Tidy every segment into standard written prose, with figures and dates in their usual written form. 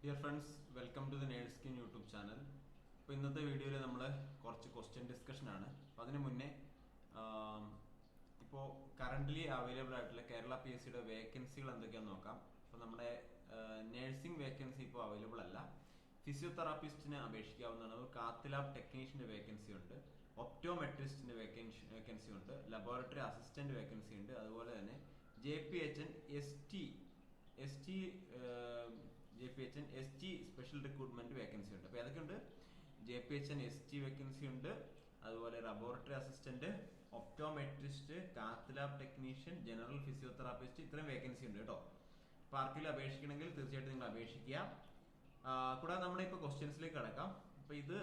Dear friends, welcome to the Nerdskin YouTube channel. ഇപ്പോൾ ഇന്നത്തെ വീഡിയോയിൽ നമ്മൾ കുറച്ച് ക്വസ്റ്റ്യൻ ഡിസ്കഷൻ ആണ്. അപ്പോൾ അതിന് മുന്നേ ഇപ്പോൾ കറൻ്റ്ലി അവൈലബിൾ ആയിട്ടുള്ള കേരള PSCയുടെ വേക്കൻസികൾ എന്തൊക്കെയാണെന്ന് നോക്കാം. അപ്പോൾ നമ്മുടെ നേഴ്സിംഗ് വേക്കൻസി ഇപ്പോൾ അവൈലബിൾ അല്ല. ഫിസിയോതെറാപ്പിസ്റ്റിന് അപേക്ഷിക്കാവുന്നതാണ്. കാത്ത് ലാബ് ടെക്നീഷ്യൻ്റെ വേക്കൻസി ഉണ്ട്, ഒപ്റ്റോമെട്രിസ്റ്റിൻ്റെ വേക്കൻസി ഉണ്ട്, ലബോറട്ടറി അസിസ്റ്റന്റ് വേക്കൻസി ഉണ്ട്. അതുപോലെ തന്നെ JPHN ST special recruitment vacancy ഉണ്ട്. അപ്പോൾ ഏതൊക്കെയുണ്ട്? JPHN ST വേക്കൻസി ഉണ്ട്, അതുപോലെ laboratory assistant, optometrist, cath lab technician, general physiotherapist, ഇത്രയും വേക്കൻസി ഉണ്ട് കേട്ടോ. അപ്പോൾ ആർക്കെങ്കിലും അപേക്ഷിക്കണമെങ്കിൽ തീർച്ചയായിട്ടും നിങ്ങൾ അപേക്ഷിക്കുക. കൂടാതെ നമ്മുടെ ഇപ്പോൾ ക്വസ്റ്റ്യൻസിലേക്ക് കടക്കാം. അപ്പോൾ ഇത്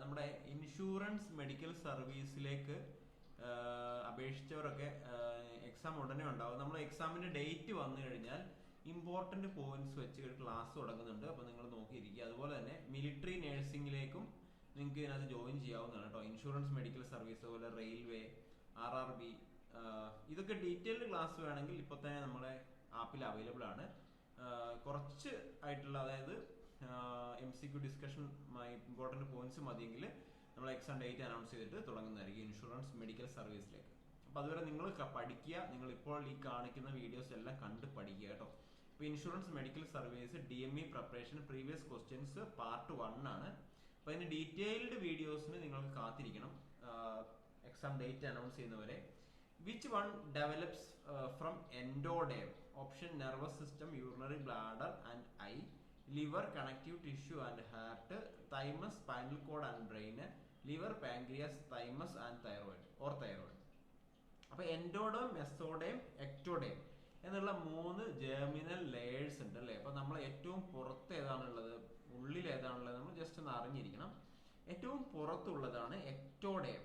നമ്മുടെ ഇൻഷുറൻസ് മെഡിക്കൽ സർവീസിലേക്ക് അപേക്ഷിച്ചവരൊക്കെ എക്സാം ഉടനെ ഉണ്ടാവും. നമ്മൾ എക്സാമിന്റെ ഡേറ്റ് വന്നു കഴിഞ്ഞാൽ ഇമ്പോർട്ടന്റ് പോയിന്റ്സ് വെച്ച് ക്ലാസ് തുടങ്ങുന്നുണ്ട്. അപ്പോൾ നിങ്ങൾ നോക്കിയിരിക്കുക. അതുപോലെ തന്നെ മിലിറ്ററി നേഴ്സിംഗിലേക്കും നിങ്ങൾക്ക് ഇതിനകത്ത് ജോയിൻ ചെയ്യാവുന്നതാണ് കേട്ടോ. ഇൻഷുറൻസ് മെഡിക്കൽ സർവീസ്, അതുപോലെ റെയിൽവേ, RRB, ഇതൊക്കെ ഡീറ്റെയിൽഡ് ക്ലാസ് വേണമെങ്കിൽ ഇപ്പോൾ തന്നെ നമ്മുടെ ആപ്പിൽ അവൈലബിൾ ആണ്. കുറച്ച് ആയിട്ടുള്ള, അതായത് MCQ ഡിസ്കഷൻ ഇമ്പോർട്ടന്റ് പോയിന്റ്സ് മതിയെങ്കിൽ നമ്മൾ എക്സാം ഡേറ്റ് അനൗൺസ് ചെയ്തിട്ട് തുടങ്ങുന്നതായിരിക്കും ഇൻഷുറൻസ് മെഡിക്കൽ സർവീസിലേക്ക്. അപ്പോൾ അതുവരെ നിങ്ങൾ പഠിക്കുക. നിങ്ങൾ ഇപ്പോൾ ഈ കാണിക്കുന്ന വീഡിയോസ് എല്ലാം കണ്ട് പഠിക്കുക കേട്ടോ. ഇപ്പോൾ insurance medical service DME preparation previous questions part 1 ആണ്. അപ്പോൾ അതിന് ഡീറ്റെയിൽഡ് വീഡിയോസിന് നിങ്ങൾക്ക് കാത്തിരിക്കണം എക്സാം ഡേറ്റ് അനൗൺസ് ചെയ്യുന്നവരെ. Which one develops from endoderm? Option nervous system, urinary bladder and I, liver, connective tissue and heart, thymus, spinal cord and brain, liver, pancreas, thymus and thyroid thyroid. അപ്പൊ endoderm, മെസോഡേം, ectoderm എന്നുള്ള 3 germinal layers ഉണ്ട് അല്ലേ. അപ്പൊ നമ്മൾ ഏറ്റവും പുറത്ത് ഏതാണുള്ളത്, ഉള്ളിൽ ഏതാണുള്ളത് നമ്മൾ ജസ്റ്റ് ഒന്ന് അറിഞ്ഞിരിക്കണം. ഏറ്റവും പുറത്തുള്ളതാണ് എക്ടോഡേം.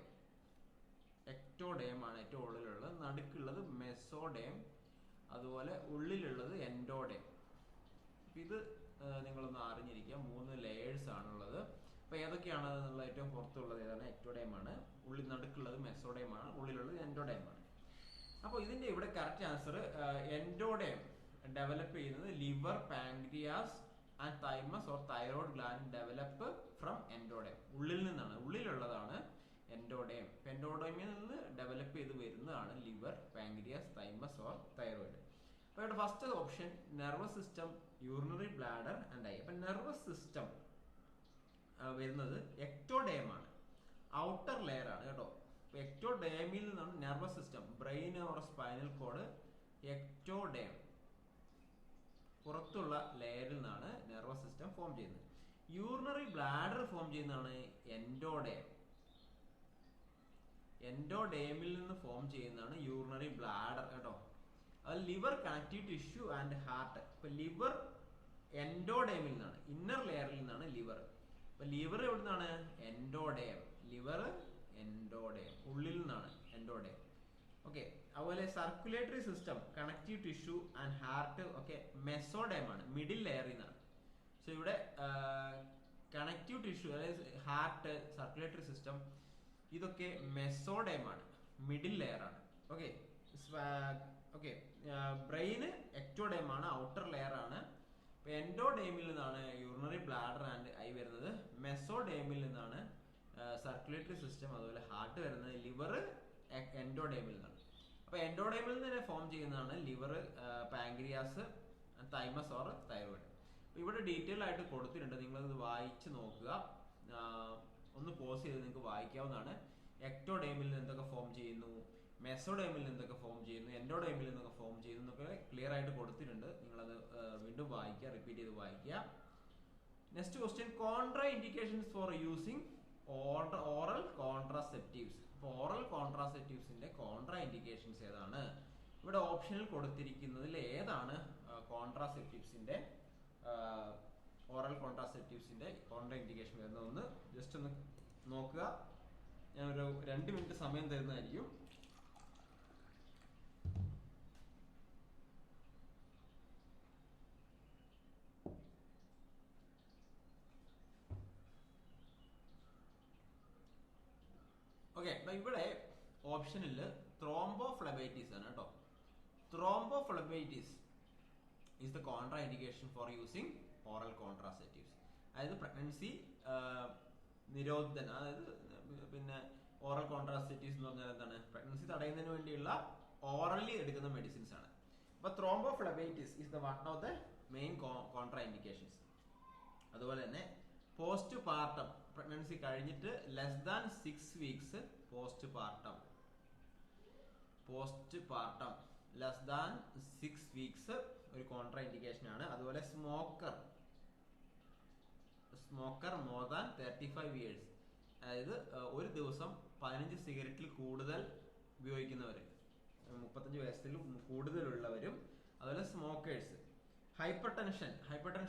എക്ടോഡേം ആണ് ഏറ്റവും ഉള്ളിലുള്ളത്. നടുക്കുള്ളത് മെസോഡേം, അതുപോലെ ഉള്ളിലുള്ളത് എൻഡോഡേം. ഇത് നിങ്ങളൊന്ന് അറിഞ്ഞിരിക്കുക. 3 ലെയേഴ്സ് ആണുള്ളത്. അപ്പൊ ഏതൊക്കെയാണ് എന്നുള്ള ഏറ്റവും പുറത്തുള്ളത് ഏതാണ്? എക്ടോഡേം ആണ്. ഉള്ളിൽ നടുക്കുള്ളത് മെസോഡേം ആണ്, ഉള്ളിലുള്ളത് എൻഡോഡേം ആണ്. അപ്പോൾ ഇതിന്റെ ഇവിടെ കറക്റ്റ് ആൻസർ എൻഡോഡേം ഡെവലപ്പ് ചെയ്യുന്നത് liver, pancreas and thymus or thyroid gland develop from endoderm. ഉള്ളിൽ നിന്നാണ്, ഉള്ളിലുള്ളതാണ് എൻഡോഡേം. എൻഡോഡേമിൽ നിന്ന് ഡെവലപ്പ് ചെയ്ത് വരുന്നതാണ് liver, pancreas, thymus or thyroid. അപ്പോൾ ഇവിടെ first option nervous system, urinary bladder and I. അപ്പൊ നെർവസ് സിസ്റ്റം വരുന്നത് എക്ടോഡേം ആണ്, ഔട്ടർ ലെയർ ആണ് കേട്ടോ. എക്ടോഡേമിൽ നിന്നാണ് nervous system, brain or spinal cord, ectoderm പുറത്തുള്ള ലെയറിൽ നിന്നാണ് നെർവസ് സിസ്റ്റം ഫോം ചെയ്യുന്നത്. യൂറിനറി ബ്ലാഡർ ഫോം ചെയ്യുന്നതാണ് എൻഡോഡേം. എൻഡോഡേമിൽ നിന്ന് ഫോം ചെയ്യുന്നതാണ് യൂറിനറി ബ്ലാഡർ കേട്ടോ. അത് liver, connective tissue and heart. ഇപ്പൊ ലിവർ എൻഡോഡേമിൽ നിന്നാണ്, ഇന്നർ ലെയറിൽ നിന്നാണ് ലിവർ. അപ്പൊ ലിവർ എവിടെ നിന്നാണ്? എൻഡോഡേം. ലിവർ എൻഡോഡേം, ഉള്ളിൽ നിന്നാണ് എൻഡോഡേം. ഓക്കെ. അതുപോലെ circulatory system, connective tissue and heart ഒക്കെ മെസോഡേം ആണ്, മിഡിൽ ലെയറിൽ നിന്നാണ്. സോ ഇവിടെ കണക്റ്റീവ് ടിഷ്യൂ, അതായത് ഹാർട്ട്, സർക്കുലേറ്ററി സിസ്റ്റം, ഇതൊക്കെ മെസോഡേം ആണ്, മിഡിൽ ലെയർ ആണ്. ഓക്കെ. ഓക്കെ. ബ്രെയിന് എക്ടോഡേം ആണ്, ഔട്ടർ ലെയർ ആണ്. എൻഡോഡേമിൽ നിന്നാണ് യൂറിനറി ബ്ലാഡർ ആൻഡ് ഐ വരുന്നത്. മെസോഡേമിൽ നിന്നാണ് സർക്കുലേറ്ററി സിസ്റ്റം, അതുപോലെ ഹാർട്ട് വരുന്നത്. ലിവർ എൻഡോഡേമിൽ നിന്നാണ്. അപ്പൊ എൻഡോഡേമിൽ നിന്ന് തന്നെ ഫോം ചെയ്യുന്നതാണ് liver, pancreas, thymus or thyroid. ഇവിടെ ഡീറ്റെയിൽ ആയിട്ട് കൊടുത്തിട്ടുണ്ട്, നിങ്ങളത് വായിച്ച് നോക്കുക. ഒന്ന് പോസ് ചെയ്ത് നിങ്ങൾക്ക് വായിക്കാവുന്നതാണ്. എക്ടോഡേമിൽ നിന്ന് എന്തൊക്കെ ഫോം ചെയ്യുന്നു, മെസോഡേമിൽ നിന്നൊക്കെ ഫോം ചെയ്യുന്നു, എൻഡോഡേമിൽ നിന്നൊക്കെ ഫോം ചെയ്യുന്നു എന്നൊക്കെ ക്ലിയർ ആയിട്ട് കൊടുത്തിട്ടുണ്ട്. നിങ്ങളത് വീണ്ടും വായിക്കുക, റിപ്പീറ്റ് ചെയ്ത് വായിക്കുക. Next question, contra indications four using oral contraceptives. അപ്പോൾ ഓറൽ കോൺട്രാസെപ്റ്റീവ്സിന്റെ കോൺട്രാ ഇൻഡിക്കേഷൻസ് ഏതാണ്? ഇവിടെ ഓപ്ഷനിൽ കൊടുത്തിരിക്കുന്നതിൽ ഏതാണ് കോൺട്രാസെപ്റ്റീവ്സിന്റെ, ഓറൽ കോൺട്രാസെപ്റ്റീവ്സിന്റെ കോൺട്രാ ഇൻഡിക്കേഷൻ വരുന്നത്? ഒന്ന് ജസ്റ്റ് ഒന്ന് നോക്കുക. ഞാനൊരു 2 മിനിറ്റ് സമയം തരുന്നതായിരിക്കും. ഓക്കെ. ഇവിടെ ഓപ്ഷനിൽ ത്രോംബോഫ്ലെബൈറ്റിസ് ആണ് കേട്ടോ. ത്രോംബോഫ്ലെബൈറ്റിസ് is the contraindication for using oral contraceptives. അതായത് പ്രഗ്നൻസി നിരോധന, അതായത് പിന്നെ ഓറൽ കോൺട്രാസെപ്റ്റീവ്സ് എന്ന് പറഞ്ഞാൽ എന്താണ്, പ്രഗ്നൻസി തടയുന്നതിന് വേണ്ടിയുള്ള ഓറലി എടുക്കുന്ന മെഡിസിൻസ് ആണ്. അപ്പോൾ thrombophlebitis is the one of the main contraindications. അതുപോലെ തന്നെ പോസ്റ്റ് പാർട്ടം, പ്രഗ്നൻസി കഴിഞ്ഞിട്ട് less than 6 weeks postpartum less than 6 weeks ഒരു കോൺട്രാ ഇൻഡിക്കേഷൻ ആണ്. അതുപോലെ സ്മോക്കർ മോർ ദാൻ 35 ഇയേഴ്സ്, അതായത് ഒരു ദിവസം 15 സിഗരറ്റിൽ കൂടുതൽ ഉപയോഗിക്കുന്നവർ, 35 വയസ്സിൽ കൂടുതലുള്ളവരും, അതുപോലെ സ്മോക്കേഴ്സ്. ഹൈപ്പർ ടെൻഷൻ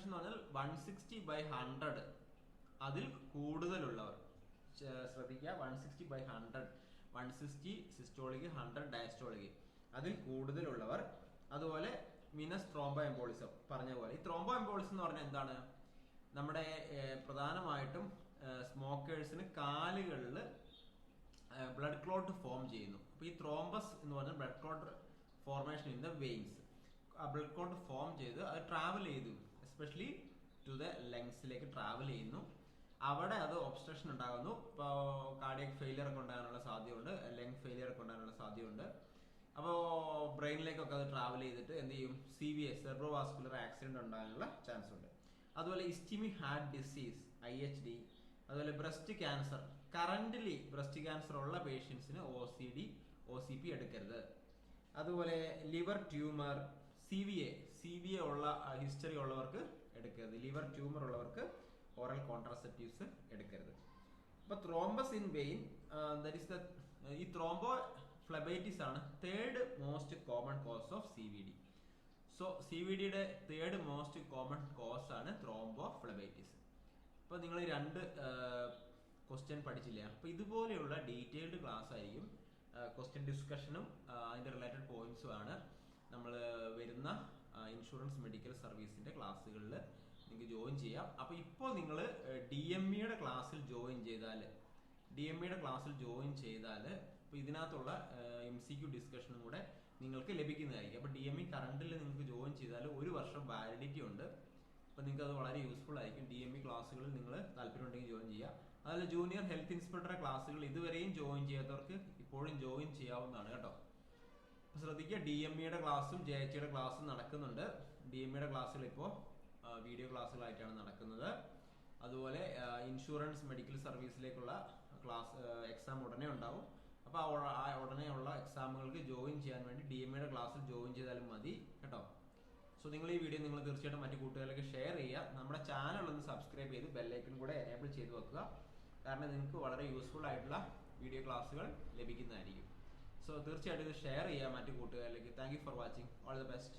എന്ന് പറഞ്ഞാൽ 160/100 അതിൽ കൂടുതലുള്ളവർ, ശ്രദ്ധിക്കുക, 160/100, 160 സിസ്റ്റോളിക്, 100 ഡയസ്റ്റോളിക്, അതിൽ കൂടുതലുള്ളവർ. അതുപോലെ വിനസ് ത്രോംബോ എംബോളിസം പറഞ്ഞ പോലെ. ഈ ത്രോംബോ എംബോളിസം എന്ന് പറഞ്ഞാൽ എന്താണ്, നമ്മുടെ പ്രധാനമായിട്ടും സ്മോക്കേഴ്സിന് കാലുകളിൽ ബ്ലഡ് ക്ലോട്ട് ഫോം ചെയ്യുന്നു. അപ്പോൾ ഈ ത്രോംബസ് എന്ന് പറഞ്ഞാൽ blood clot formation in the veins. ആ ബ്ലഡ് ക്ലോട്ട് ഫോം ചെയ്ത് അത് ട്രാവൽ ചെയ്തു, എസ്പെഷ്യലി ടു ദ ലങ്സിലേക്ക് ട്രാവൽ ചെയ്യുന്നു. അവിടെ അത് ഒബ്സ്ട്രക്ഷൻ ഉണ്ടാകുന്നു. ഇപ്പോൾ കാർഡിയക് ഫെയിലിയർ ഒക്കെ ഉണ്ടാകാനുള്ള സാധ്യതയുണ്ട്, ലങ് ഫെയിലിയർ ഒക്കെ ഉണ്ടാകാനുള്ള സാധ്യതയുണ്ട്. അപ്പോൾ ബ്രെയിനിലേക്കൊക്കെ അത് ട്രാവൽ ചെയ്തിട്ട് എന്ത് ചെയ്യും, CVA സെർബ്രോവാസ്കുലർ ആക്സിഡന്റ് ഉണ്ടാകാനുള്ള ചാൻസ് ഉണ്ട്. അതുപോലെ ഇസ്കെമിക് ഹാർട്ട് ഡിസീസ്, IHD, അതുപോലെ breast cancer. Currently breast cancer ഉള്ള പേഷ്യൻസിന് OCP എടുക്കരുത്. അതുപോലെ ലിവർ ട്യൂമർ, CVA ഉള്ള ഹിസ്റ്ററി ഉള്ളവർക്ക് എടുക്കരുത്. ലിവർ ട്യൂമർ ഉള്ളവർക്ക് ഓറൽ കോൺട്രാസെപ്റ്റീവ്സ് എടുക്കരുത്. അപ്പോൾ ത്രോംബസ് ഇൻ വെയിൻ, ഈ ത്രോംബോഫ്ലെബൈറ്റിസ് ആണ് third most common cause of CVD. So CVDയുടെ തേർഡ് മോസ്റ്റ് കോമൺ കോസ് ആണ് ത്രോംബോഫ്ലെബൈറ്റിസ്. അപ്പോൾ നിങ്ങൾ 2 ക്വസ്റ്റ്യൻ പഠിച്ചില്ല. അപ്പോൾ ഇതുപോലെയുള്ള ഡീറ്റെയിൽഡ് ക്ലാസ് ആയിരിക്കും, ക്വസ്റ്റ്യൻ ഡിസ്കഷനും അതിൻ്റെ റിലേറ്റഡ് പോയിന്റ്സും ആണ് നമ്മൾ വരുന്ന ഇൻഷുറൻസ് മെഡിക്കൽ സർവീസിൻ്റെ ക്ലാസ്സുകളിൽ നിങ്ങൾക്ക് ജോയിൻ ചെയ്യാം. അപ്പോൾ ഇപ്പോൾ നിങ്ങൾ DMEയുടെ ക്ലാസ്സിൽ ജോയിൻ ചെയ്താൽ ഇപ്പോൾ ഇതിനകത്തുള്ള MCQ ഡിസ്കഷനും കൂടെ നിങ്ങൾക്ക് ലഭിക്കുന്നതായിരിക്കും. അപ്പോൾ DME കറണ്ടിൽ നിങ്ങൾക്ക് ജോയിൻ ചെയ്താൽ 1 വർഷം വാലിഡിറ്റി ഉണ്ട്. അപ്പോൾ നിങ്ങൾക്ക് അത് വളരെ യൂസ്ഫുൾ ആയിരിക്കും. DME ക്ലാസ്സുകളിൽ നിങ്ങൾ താല്പര്യമുണ്ടെങ്കിൽ ജോയിൻ ചെയ്യുക. അതുപോലെ ജൂനിയർ ഹെൽത്ത് ഇൻസ്പെക്ടറുടെ ക്ലാസ്സുകൾ ഇതുവരെയും ജോയിൻ ചെയ്യാത്തവർക്ക് ഇപ്പോഴും ജോയിൻ ചെയ്യാവുന്നതാണ് കേട്ടോ. അപ്പോൾ ശ്രദ്ധിക്കുക, DMEയുടെ ക്ലാസ്സും JHയുടെ ക്ലാസ്സും നടക്കുന്നുണ്ട്. DMEയുടെ ക്ലാസ്സുകൾ ഇപ്പോൾ വീഡിയോ ക്ലാസ്സുകളായിട്ടാണ് നടക്കുന്നത്. അതുപോലെ ഇൻഷുറൻസ് മെഡിക്കൽ സർവീസിലേക്കുള്ള എക്സാം ഉടനെ ഉണ്ടാവും. അപ്പോൾ ആ ഉടനെയുള്ള എക്സാമുകൾക്ക് ജോയിൻ ചെയ്യാൻ വേണ്ടി DMEയുടെ ക്ലാസ്സിൽ ജോയിൻ ചെയ്താലും മതി കേട്ടോ. സോ നിങ്ങൾ ഈ വീഡിയോ നിങ്ങൾ തീർച്ചയായിട്ടും മറ്റു കൂട്ടുകാരിലേക്ക് ഷെയർ ചെയ്യുക. നമ്മുടെ ചാനൽ ഒന്ന് സബ്സ്ക്രൈബ് ചെയ്ത് ബെല്ലൈക്കൺ കൂടെ എനേബിൾ ചെയ്ത് വെക്കുക. കാരണം നിങ്ങൾക്ക് വളരെ യൂസ്ഫുൾ ആയിട്ടുള്ള വീഡിയോ ക്ലാസ്സുകൾ ലഭിക്കുന്നതായിരിക്കും. സോ തീർച്ചയായിട്ടും ഇത് ഷെയർ ചെയ്യുക മറ്റു കൂട്ടുകാരിലേക്ക്. Thank you for watching. All the best.